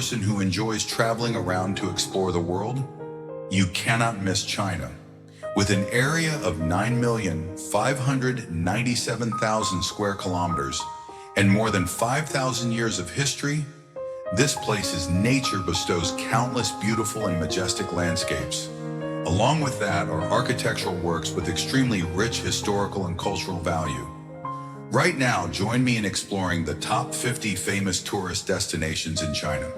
person who enjoys traveling around to explore the world, you cannot miss China. With an area of 9,597,000 square kilometers and more than 5,000 years of history, this place's nature bestows countless beautiful and majestic landscapes. Along with that are architectural works with extremely rich historical and cultural value. Right now, join me in exploring the top 50 famous tourist destinations in China.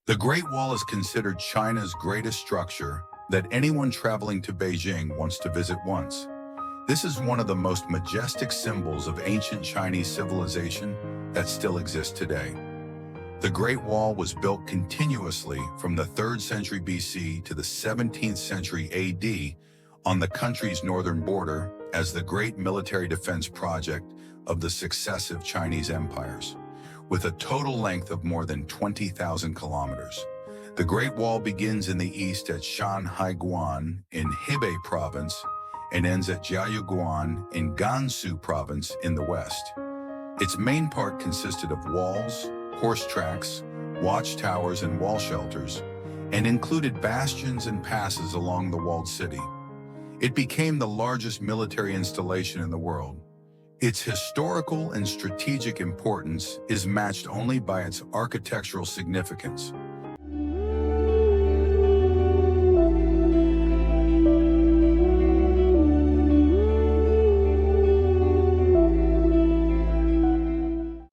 The Great Wall is considered China's greatest structure that anyone traveling to Beijing wants to visit once. This is one of the most majestic symbols of ancient Chinese civilization that still exists today. The Great Wall was built continuously from the 3rd century BC to the 17th century AD on the country's northern border as the great military defense project of the successive Chinese empires. With a total length of more than 20,000 kilometers. The Great Wall begins in the east at Shanghai in Hebei province and ends at Jiayuguan in Gansu province in the west. Its main part consisted of walls, horse tracks, watchtowers, and wall shelters, and included bastions and passes along the walled city. It became the largest military installation in the world. Its historical and strategic importance is matched only by its architectural significance.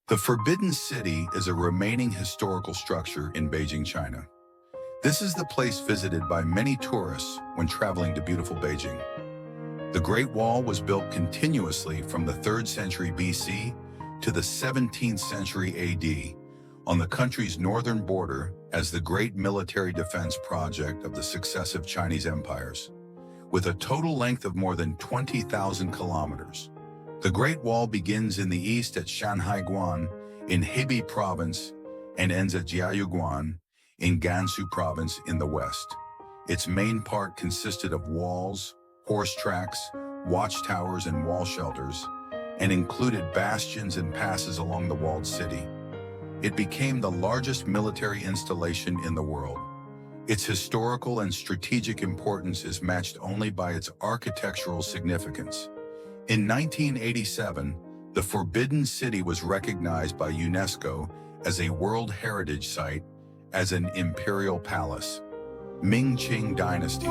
The Forbidden City is a remaining historical structure in Beijing, China. This is the place visited by many tourists when traveling to beautiful Beijing. The Great Wall was built continuously from the 3rd century BC to the 17th century AD on the country's northern border as the great military defense project of the successive Chinese empires. With a total length of more than 20,000 kilometers. The Great Wall begins in the east at Shanghai in Hebei province and ends at Jiayuguan in Gansu province in the west. Its main part consisted of walls, horse tracks, watchtowers, and wall shelters, and included bastions and passes along the walled city. It became the largest military installation in the world. Its historical and strategic importance is matched only by its architectural significance. In 1987, the Forbidden City was recognized by UNESCO as a World Heritage Site as an imperial palace. Ming-Qing dynasties.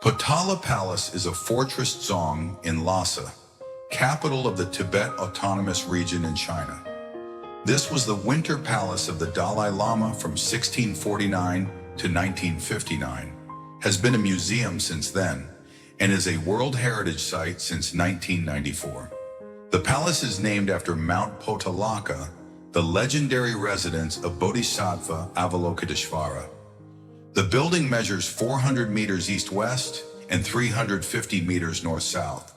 Potala Palace is a fortress zong in Lhasa, capital of the Tibet Autonomous Region in China. This was the winter palace of the Dalai Lama from 1649 to 1959, has been a museum since then, and is a World Heritage Site since 1994. The palace is named after Mount Potalaka, the legendary residence of Bodhisattva Avalokiteshvara. The building measures 400 meters east-west and 350 meters north-south,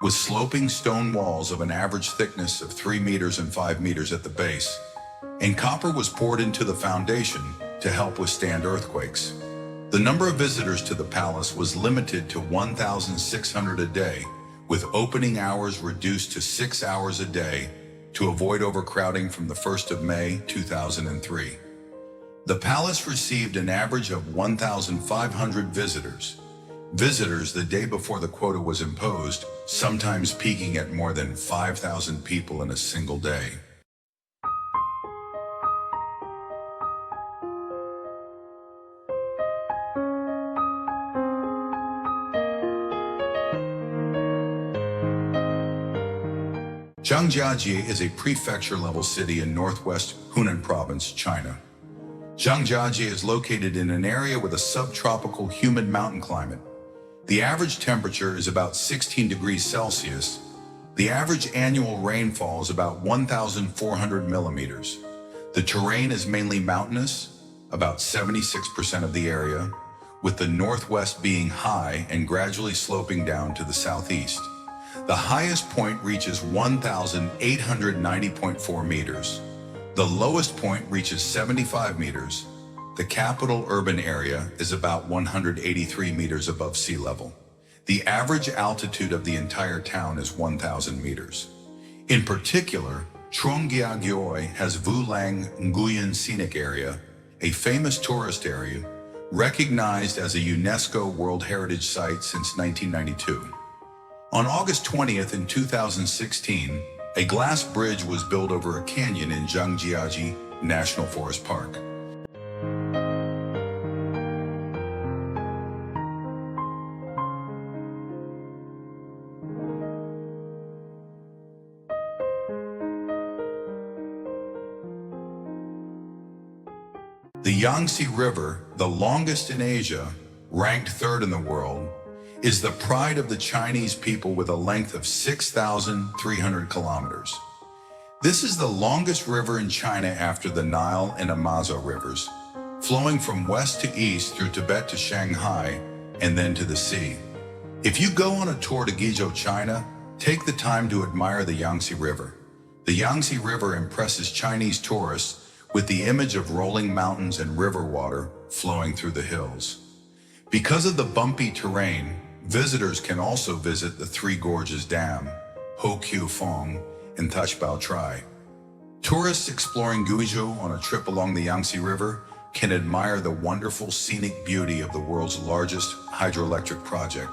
with sloping stone walls of an average thickness of 3 meters and 5 meters at the base, and copper was poured into the foundation to help withstand earthquakes. The number of visitors to the palace was limited to 1,600 a day, with opening hours reduced to 6 hours a day to avoid overcrowding from the 1st of May 2003. The palace received an average of 1,500 visitors. Visitors the day before the quota was imposed, sometimes peaking at more than 5,000 people in a single day. Zhangjiajie is a prefecture-level city in northwest Hunan Province, China. Zhangjiajie is located in an area with a subtropical humid mountain climate. The average temperature is about 16 degrees Celsius. The average annual rainfall is about 1,400 millimeters. The terrain is mainly mountainous, about 76% of the area, with the northwest being high and gradually sloping down to the southeast. The highest point reaches 1,890.4 meters. The lowest point reaches 75 meters. The capital urban area is about 183 meters above sea level. The average altitude of the entire town is 1,000 meters. In particular, Chongjiagyoi has Wulang Nguyen Scenic Area, a famous tourist area, recognized as a UNESCO World Heritage Site since 1992. On August 20th in 2016, a glass bridge was built over a canyon in Zhangjiajie National Forest Park. The Yangtze River, the longest in Asia, ranked third in the world, is the pride of the Chinese people with a length of 6,300 kilometers. This is the longest river in China after the Nile and Amazon rivers, flowing from west to east through Tibet to Shanghai and then to the sea. If you go on a tour to Guizhou, China, take the time to admire the Yangtze River. The Yangtze River impresses Chinese tourists with the image of rolling mountains and river water flowing through the hills. Because of the bumpy terrain, visitors can also visit the Three Gorges Dam, Ho-Qiu Fong, and Tashbao Trai. Tourists exploring Guizhou on a trip along the Yangtze River can admire the wonderful scenic beauty of the world's largest hydroelectric project,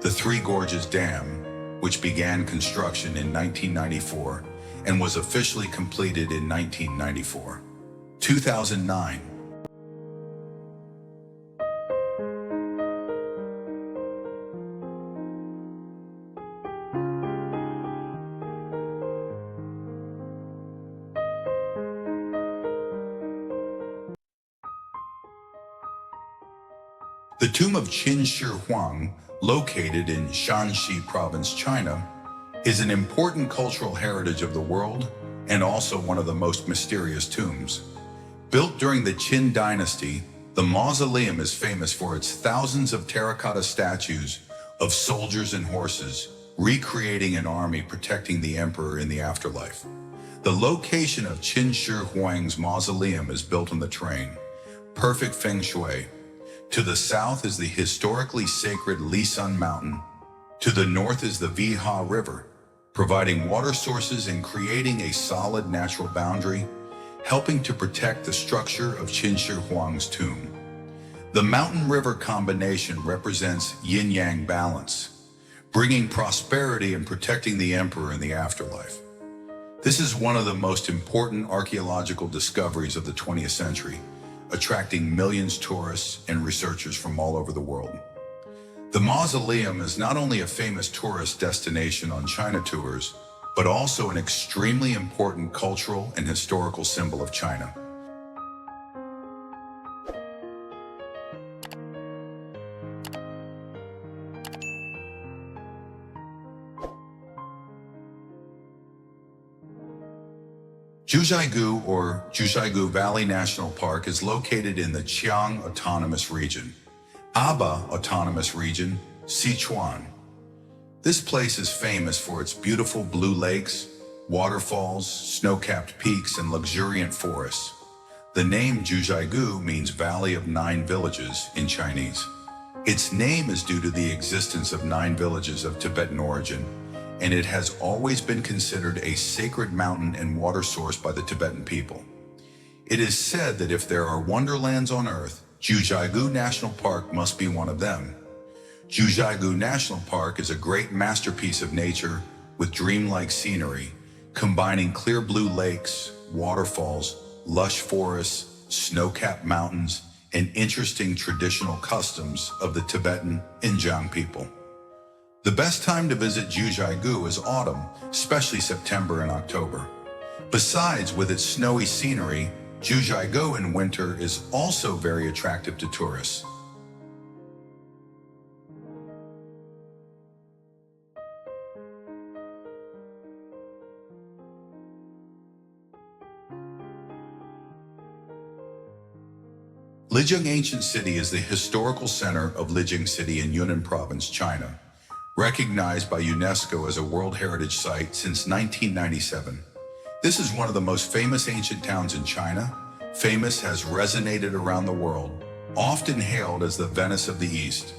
the Three Gorges Dam, which began construction in 1994 and was officially completed in 1994. 2009. The tomb of Qin Shi Huang, located in Shanxi Province, China, is an important cultural heritage of the world and also one of the most mysterious tombs. Built during the Qin dynasty, the mausoleum is famous for its thousands of terracotta statues of soldiers and horses, recreating an army protecting the emperor in the afterlife. The location of Qin Shi Huang's mausoleum is built on the terrain, perfect feng shui. To the south is the historically sacred Lisun Mountain. To the north is the Viha River, providing water sources and creating a solid natural boundary, helping to protect the structure of Qin Shi Huang's tomb. The mountain-river combination represents yin-yang balance, bringing prosperity and protecting the emperor in the afterlife. This is one of the most important archaeological discoveries of the 20th century, attracting millions of tourists and researchers from all over the world. The mausoleum is not only a famous tourist destination on China tours, but also an extremely important cultural and historical symbol of China. Zhujiagu or Zhujiagu Valley National Park is located in the Qiang Autonomous Region, Aba Autonomous Region, Sichuan. This place is famous for its beautiful blue lakes, waterfalls, snow-capped peaks, and luxuriant forests. The name Zhujiagu means Valley of Nine Villages in Chinese. Its name is due to the existence of 9 villages of Tibetan origin, and it has always been considered a sacred mountain and water source by the Tibetan people. It is said that if there are wonderlands on earth, Zhujiagu National Park must be one of them. Zhujiagu National Park is a great masterpiece of nature with dreamlike scenery, combining clear blue lakes, waterfalls, lush forests, snow-capped mountains, and interesting traditional customs of the Tibetan Injiang people. The best time to visit Zhujiagu is autumn, especially September and October. Besides, with its snowy scenery, Zhujiagu in winter is also very attractive to tourists. Lijiang Ancient City is the historical center of Lijiang City in Yunnan Province, China, recognized by UNESCO as a World Heritage Site since 1997. This is one of the most famous ancient towns in China. Famous has resonated around the world, often hailed as the Venice of the East.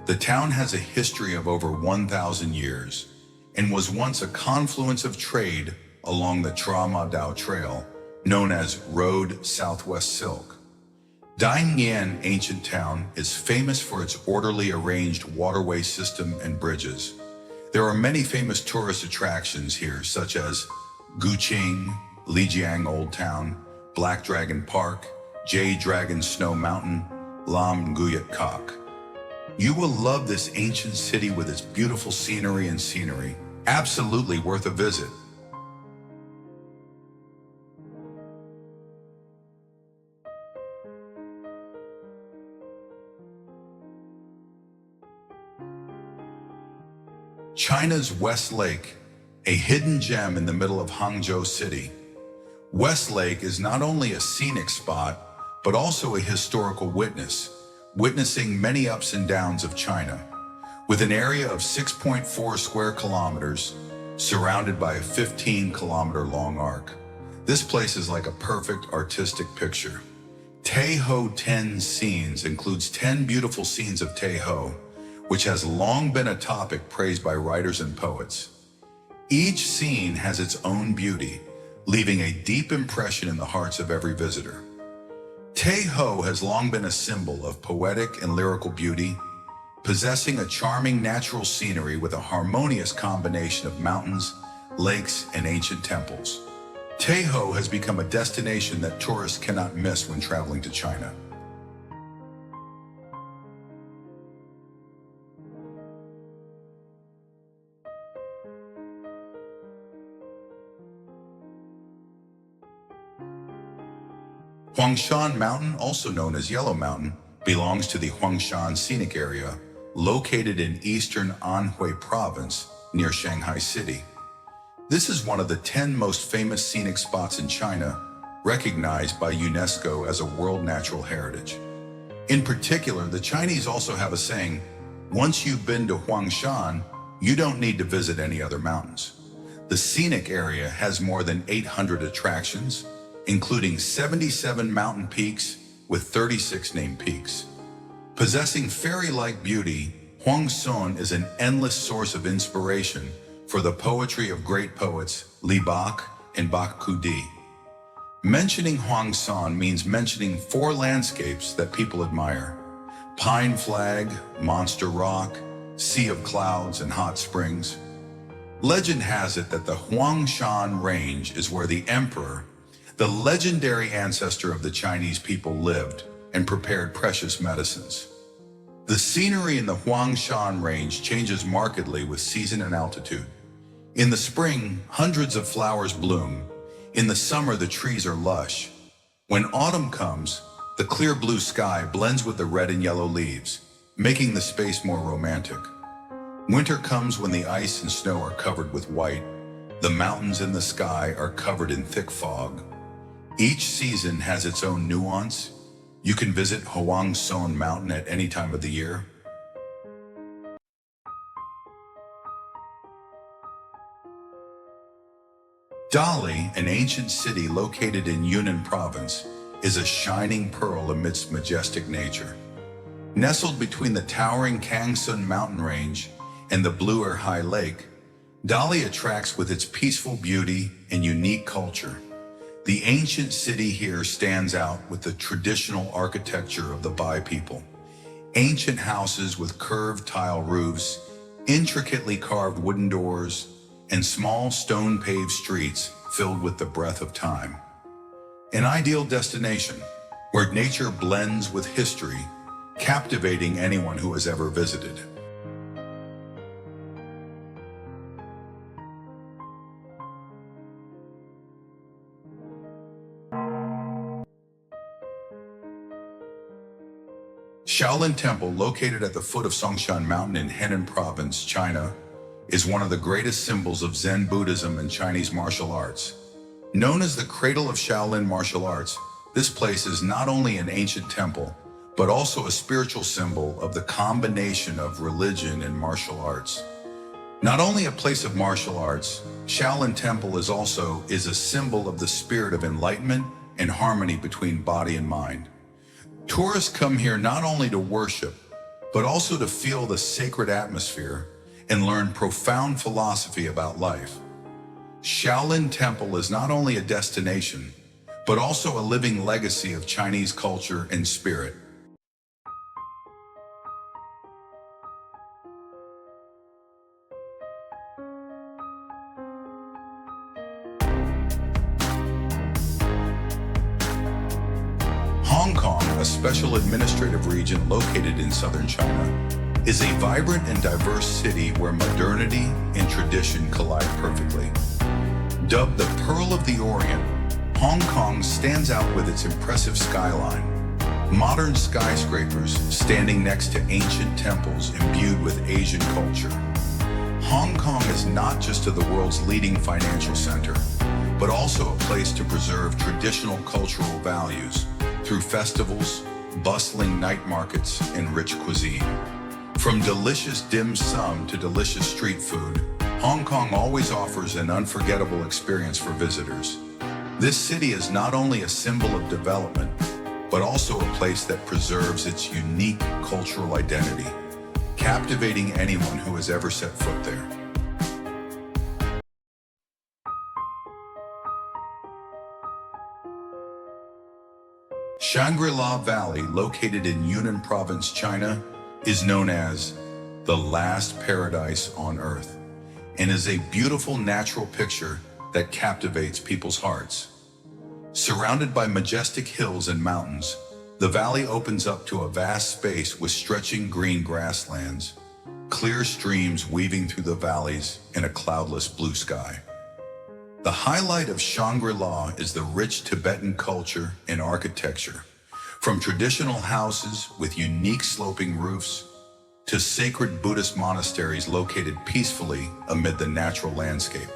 The town has a history of over 1,000 years and was once a confluence of trade along the Tra-Ma Dao Trail, known as Road Southwest Silk. Dalian Ancient Town is famous for its orderly arranged waterway system and bridges. There are many famous tourist attractions here, such as Guqing, Lijiang Old Town, Black Dragon Park, Jade Dragon Snow Mountain, Lam Nguyat Kok. You will love this ancient city with its beautiful scenery and scenery. Absolutely worth a visit. China's West Lake, a hidden gem in the middle of Hangzhou city. West Lake is not only a scenic spot, but also a historical witnessing many ups and downs of China. With an area of 6.4 square kilometers, surrounded by a 15-kilometer-long arc, this place is like a perfect artistic picture. Taihe 10 scenes includes 10 beautiful scenes of Taihe, which has long been a topic praised by writers and poets. Each scene has its own beauty, leaving a deep impression in the hearts of every visitor. Taihe has long been a symbol of poetic and lyrical beauty, possessing a charming natural scenery with a harmonious combination of mountains, lakes, and ancient temples. Taihe has become a destination that tourists cannot miss when traveling to China. Huangshan Mountain, also known as Yellow Mountain, belongs to the Huangshan Scenic Area, located in eastern Anhui Province near Shanghai City. This is one of the 10 most famous scenic spots in China, recognized by UNESCO as a World Natural Heritage. In particular, the Chinese also have a saying, once you've been to Huangshan, you don't need to visit any other mountains. The scenic area has more than 800 attractions, including 77 mountain peaks with 36 named peaks. Possessing fairy-like beauty, Huangshan is an endless source of inspiration for the poetry of great poets Li Bach and Bach Kudi. Mentioning Huangshan means mentioning 4 landscapes that people admire: Pine Flag, Monster Rock, Sea of Clouds, and Hot Springs. Legend has it that the Huangshan Range is where the emperor, the legendary ancestor of the Chinese people, lived and prepared precious medicines. The scenery in the Huangshan Range changes markedly with season and altitude. In the spring, hundreds of flowers bloom. In the summer, the trees are lush. When autumn comes, the clear blue sky blends with the red and yellow leaves, making the space more romantic. Winter comes when the ice and snow are covered with white. The mountains and the sky are covered in thick fog. Each season has its own nuance. You can visit Huangshan Mountain at any time of the year. Dali, an ancient city located in Yunnan Province, is a shining pearl amidst majestic nature. Nestled between the towering Hangzhou mountain range and the Blue High Lake, Dali attracts with its peaceful beauty and unique culture. The ancient city here stands out with the traditional architecture of the Bai people. Ancient houses with curved tile roofs, intricately carved wooden doors, and small stone-paved streets filled with the breath of time. An ideal destination where nature blends with history, captivating anyone who has ever visited. Shaolin Temple, located at the foot of Huangshan Mountain in Henan Province, China, is one of the greatest symbols of Zen Buddhism and Chinese martial arts. Known as the cradle of Shaolin martial arts, This place is not only an ancient temple, but also a spiritual symbol of the combination of religion and martial arts. Not only a place of martial arts, Shaolin Temple is a symbol of the spirit of enlightenment and harmony between body and mind. Tourists come here not only to worship, but also to feel the sacred atmosphere and learn profound philosophy about life. Shaolin Temple is not only a destination, but also a living legacy of Chinese culture and spirit. Hong Kong, a special administrative region located in southern China, is a vibrant and diverse city where modernity and tradition collide perfectly. Dubbed the Pearl of the Orient, Hong Kong stands out with its impressive skyline. Modern skyscrapers standing next to ancient temples imbued with Asian culture. Hong Kong is not just the world's leading financial center, but also a place to preserve traditional cultural values through festivals, bustling night markets, and rich cuisine. From delicious dim sum to delicious street food, Hong Kong always offers an unforgettable experience for visitors. This city is not only a symbol of development, but also a place that preserves its unique cultural identity, captivating anyone who has ever set foot there. Shangri-La Valley, located in Yunnan Province, China, is known as the last paradise on earth and is a beautiful natural picture that captivates people's hearts. Surrounded by majestic hills and mountains, the valley opens up to a vast space with stretching green grasslands, clear streams weaving through the valleys, and a cloudless blue sky. The highlight of Shangri-La is the rich Tibetan culture and architecture, from traditional houses with unique sloping roofs to sacred Buddhist monasteries located peacefully amid the natural landscape.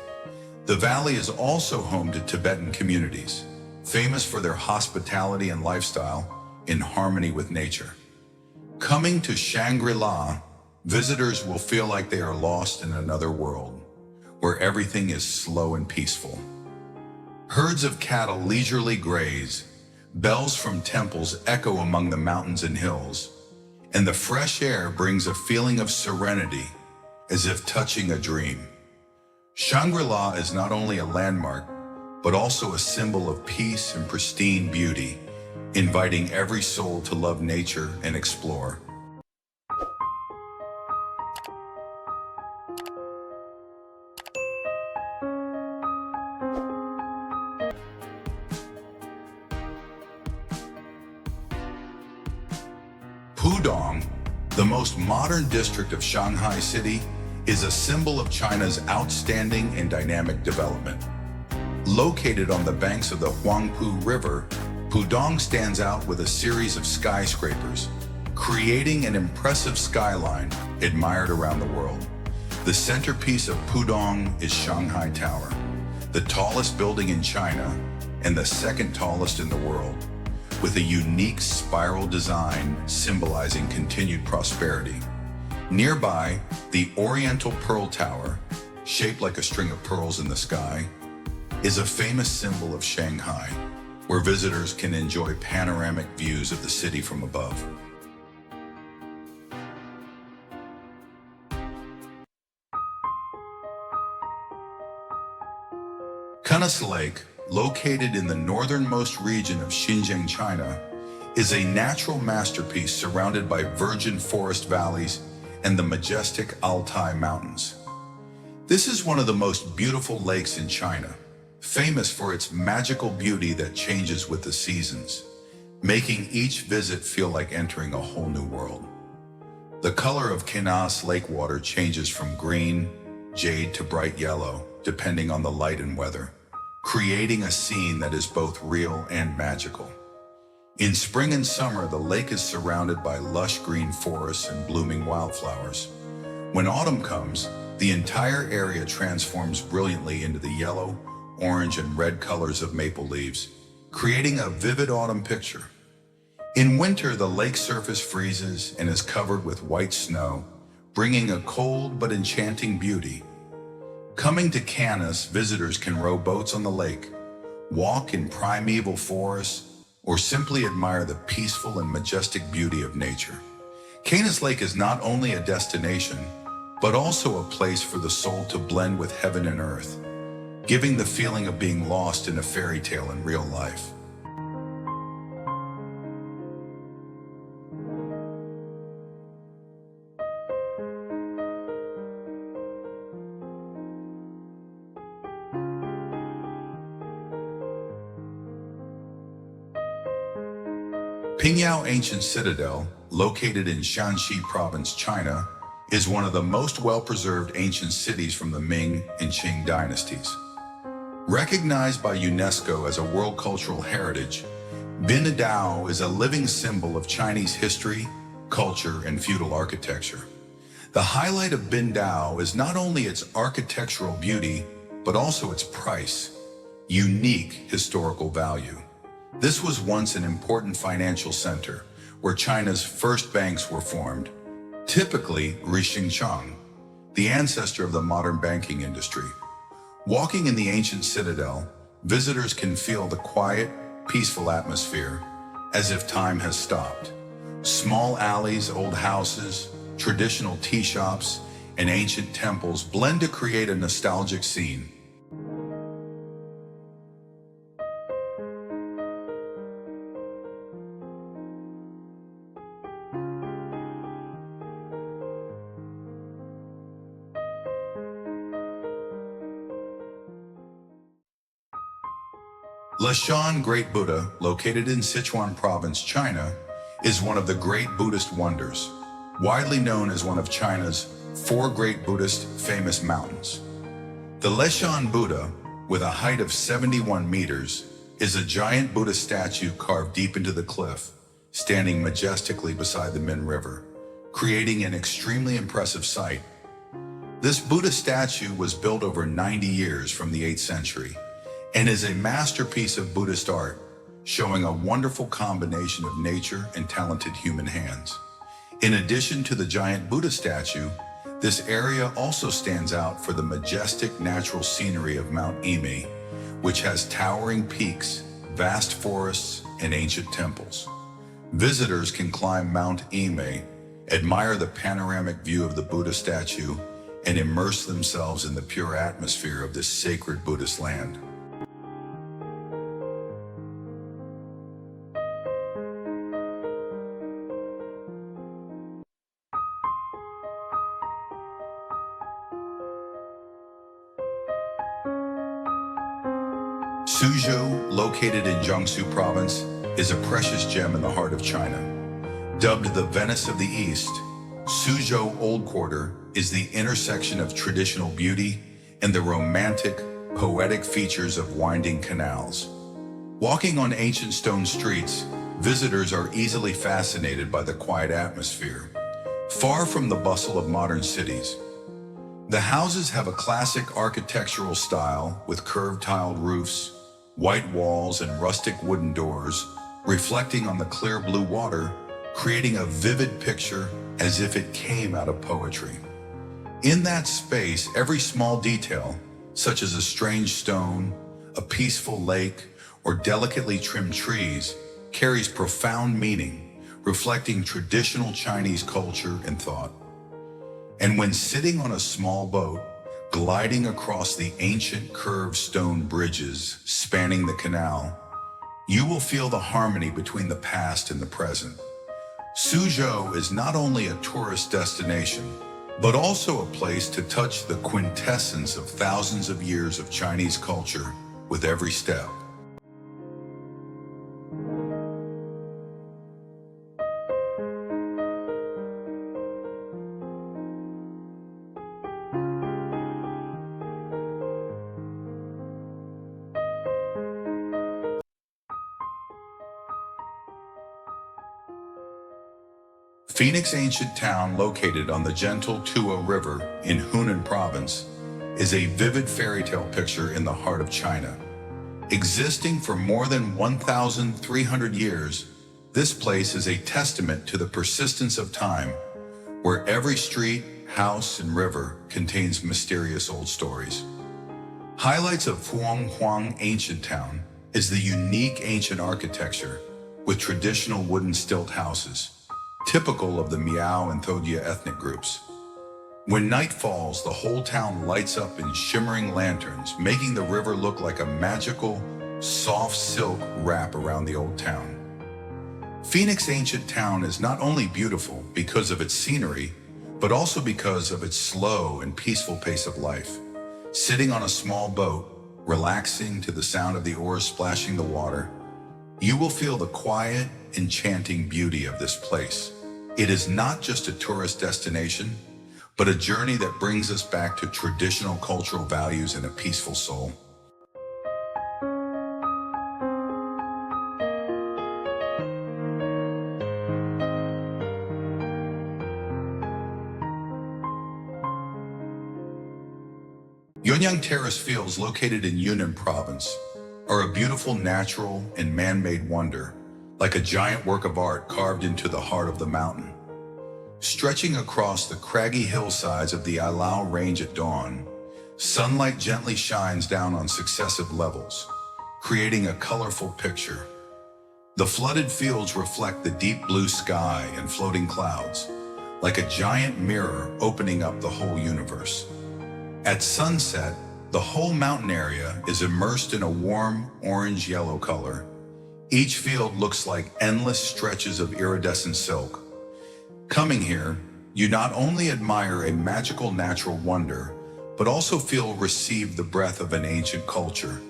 The valley is also home to Tibetan communities, famous for their hospitality and lifestyle in harmony with nature. Coming to Shangri-La, visitors will feel like they are lost in another world, where everything is slow and peaceful. Herds of cattle leisurely graze, bells from temples echo among the mountains and hills, and the fresh air brings a feeling of serenity, as if touching a dream. Shangri-La is not only a landmark, but also a symbol of peace and pristine beauty, inviting every soul to love nature and explore. Pudong, the most modern district of Shanghai city, is a symbol of China's outstanding and dynamic development. Located on the banks of the Huangpu River, Pudong stands out with a series of skyscrapers, creating an impressive skyline admired around the world. The centerpiece of Pudong is Shanghai Tower, the tallest building in China and the second tallest in the world, with a unique spiral design symbolizing continued prosperity. Nearby, the Oriental Pearl Tower, shaped like a string of pearls in the sky, is a famous symbol of Shanghai, where visitors can enjoy panoramic views of the city from above. Kunus Lake, located in the northernmost region of Xinjiang, China, is a natural masterpiece surrounded by virgin forest valleys and the majestic Altai Mountains. This is one of the most beautiful lakes in China, famous for its magical beauty that changes with the seasons, making each visit feel like entering a whole new world. The color of Kunus Lake water changes from green, jade to bright yellow, depending on the light and weather, creating a scene that is both real and magical. In spring and summer, the lake is surrounded by lush green forests and blooming wildflowers. When autumn comes, the entire area transforms brilliantly into the yellow, orange, and red colors of maple leaves, creating a vivid autumn picture. In winter, the lake surface freezes and is covered with white snow, bringing a cold but enchanting beauty. Coming to Canis, visitors can row boats on the lake, walk in primeval forests, or simply admire the peaceful and majestic beauty of nature. Canis Lake is not only a destination, but also a place for the soul to blend with heaven and earth, giving the feeling of being lost in a fairy tale in real life. Pingyao Ancient Citadel, located in Shanxi Province, China, is one of the most well-preserved ancient cities from the Ming and Qing dynasties. Recognized by UNESCO as a World Cultural Heritage, Bindao is a living symbol of Chinese history, culture, and feudal architecture. The highlight of Bindao is not only its architectural beauty, but also its price, unique historical value. This was once an important financial center where China's first banks were formed, typically Rixingchang, the ancestor of the modern banking industry. Walking in the ancient citadel, visitors can feel the quiet, peaceful atmosphere, as if time has stopped. Small alleys, old houses, traditional tea shops, and ancient temples blend to create a nostalgic scene. Leshan Great Buddha, located in Sichuan Province, China, is one of the great Buddhist wonders, widely known as one of China's 4 great Buddhist famous mountains. The Leshan Buddha, with a height of 71 meters, is a giant Buddha statue carved deep into the cliff, standing majestically beside the Min River, creating an extremely impressive sight. This Buddha statue was built over 90 years from the 8th century, and is a masterpiece of Buddhist art, showing a wonderful combination of nature and talented human hands. In addition to the giant Buddha statue, this area also stands out for the majestic natural scenery of Mount Ime, which has towering peaks, vast forests, and ancient temples. Visitors can climb Mount Ime, admire the panoramic view of the Buddha statue, and immerse themselves in the pure atmosphere of this sacred Buddhist land. Suzhou, located in Jiangsu Province, is a precious gem in the heart of China. Dubbed the Venice of the East, Suzhou Old Quarter is the intersection of traditional beauty and the romantic, poetic features of winding canals. Walking on ancient stone streets, visitors are easily fascinated by the quiet atmosphere, far from the bustle of modern cities. The houses have a classic architectural style with curved tiled roofs, white walls, and rustic wooden doors, reflecting on the clear blue water, creating a vivid picture as if it came out of poetry. In that space, every small detail, such as a strange stone, a peaceful lake, or delicately trimmed trees, carries profound meaning, reflecting traditional Chinese culture and thought. And when sitting on a small boat, gliding across the ancient curved stone bridges spanning the canal, you will feel the harmony between the past and the present. Suzhou is not only a tourist destination, but also a place to touch the quintessence of thousands of years of Chinese culture with every step. Phoenix Ancient Town, located on the gentle Tuo River in Hunan Province, is a vivid fairy tale picture in the heart of China. Existing for more than 1,300 years, this place is a testament to the persistence of time, where every street, house, and river contains mysterious old stories. Highlights of Huangshan Ancient Town is the unique ancient architecture with traditional wooden stilt houses, typical of the Miao and Thodia ethnic groups. When night falls, the whole town lights up in shimmering lanterns, making the river look like a magical, soft silk wrap around the old town. Phoenix Ancient Town is not only beautiful because of its scenery, but also because of its slow and peaceful pace of life. Sitting on a small boat, relaxing to the sound of the oars splashing the water, you will feel the quiet, enchanting beauty of this place. It is not just a tourist destination, but a journey that brings us back to traditional cultural values and a peaceful soul. Yuanyang Terrace Fields, located in Yunnan Province, are a beautiful natural and man-made wonder, like a giant work of art carved into the heart of the mountain. Stretching across the craggy hillsides of the Ailao Range at dawn, sunlight gently shines down on successive levels, creating a colorful picture. The flooded fields reflect the deep blue sky and floating clouds, like a giant mirror opening up the whole universe. At sunset, the whole mountain area is immersed in a warm orange-yellow color. Each field looks like endless stretches of iridescent silk. Coming here, you not only admire a magical natural wonder, but also receive the breath of an ancient culture,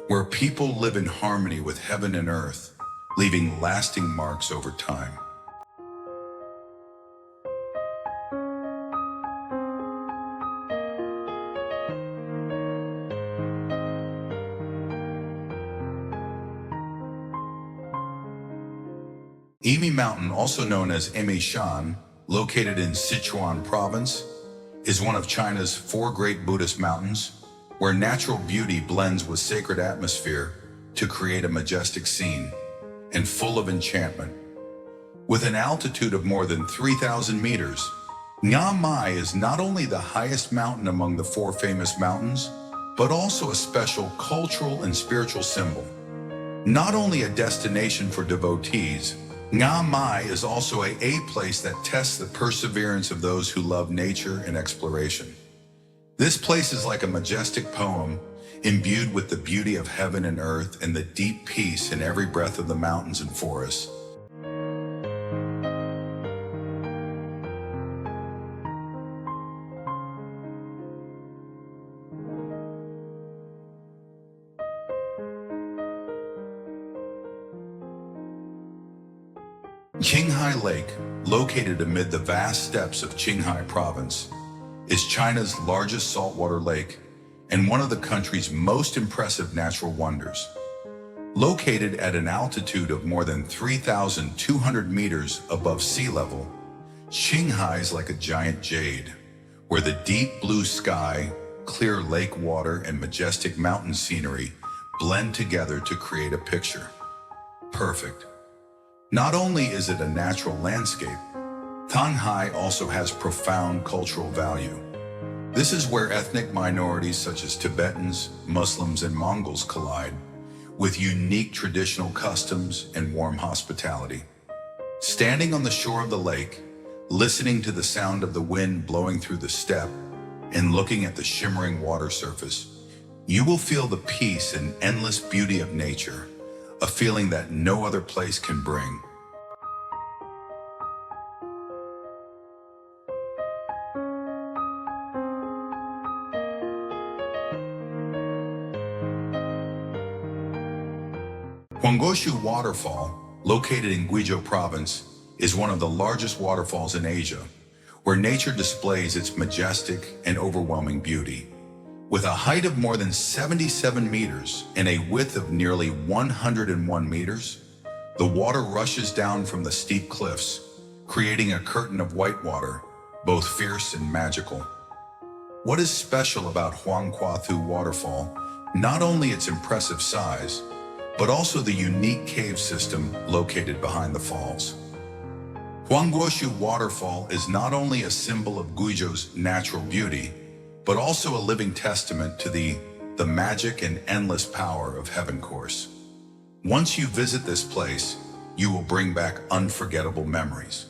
where people live in harmony with heaven and earth, leaving lasting marks over time. Yimi Mountain, also known as Shan, located in Sichuan Province, is one of China's 4 great Buddhist mountains, where natural beauty blends with sacred atmosphere to create a majestic scene and full of enchantment. With an altitude of more than 3,000 meters, Ngam Mai is not only the highest mountain among the 4 famous mountains, but also a special cultural and spiritual symbol. Not only a destination for devotees, Ngam Mai is also a place that tests the perseverance of those who love nature and exploration. This place is like a majestic poem, imbued with the beauty of heaven and earth and the deep peace in every breath of the mountains and forests. Shanghai Lake, located amid the vast steppes of Shanghai Province, is China's largest saltwater lake and one of the country's most impressive natural wonders. Located at an altitude of more than 3,200 meters above sea level, Shanghai is like a giant jade, where the deep blue sky, clear lake water, and majestic mountain scenery blend together to create a picture. Perfect. Not only is it a natural landscape, Shanghai also has profound cultural value. This is where ethnic minorities such as Tibetans, Muslims, and Mongols collide, with unique traditional customs and warm hospitality. Standing on the shore of the lake, listening to the sound of the wind blowing through the steppe, and looking at the shimmering water surface, you will feel the peace and endless beauty of nature, a feeling that no other place can bring. Huangshan Waterfall, located in Guizhou Province, is one of the largest waterfalls in Asia, where nature displays its majestic and overwhelming beauty. With a height of more than 77 meters and a width of nearly 101 meters, the water rushes down from the steep cliffs, creating a curtain of white water, both fierce and magical. What is special about Huangshan Waterfall Not only its impressive size, but also the unique cave system located behind the falls. Huangshan Waterfall is not only a symbol of Guizhou's natural beauty, but also a living testament to the magic and endless power of Heaven Course. Once you visit this place, you will bring back unforgettable memories.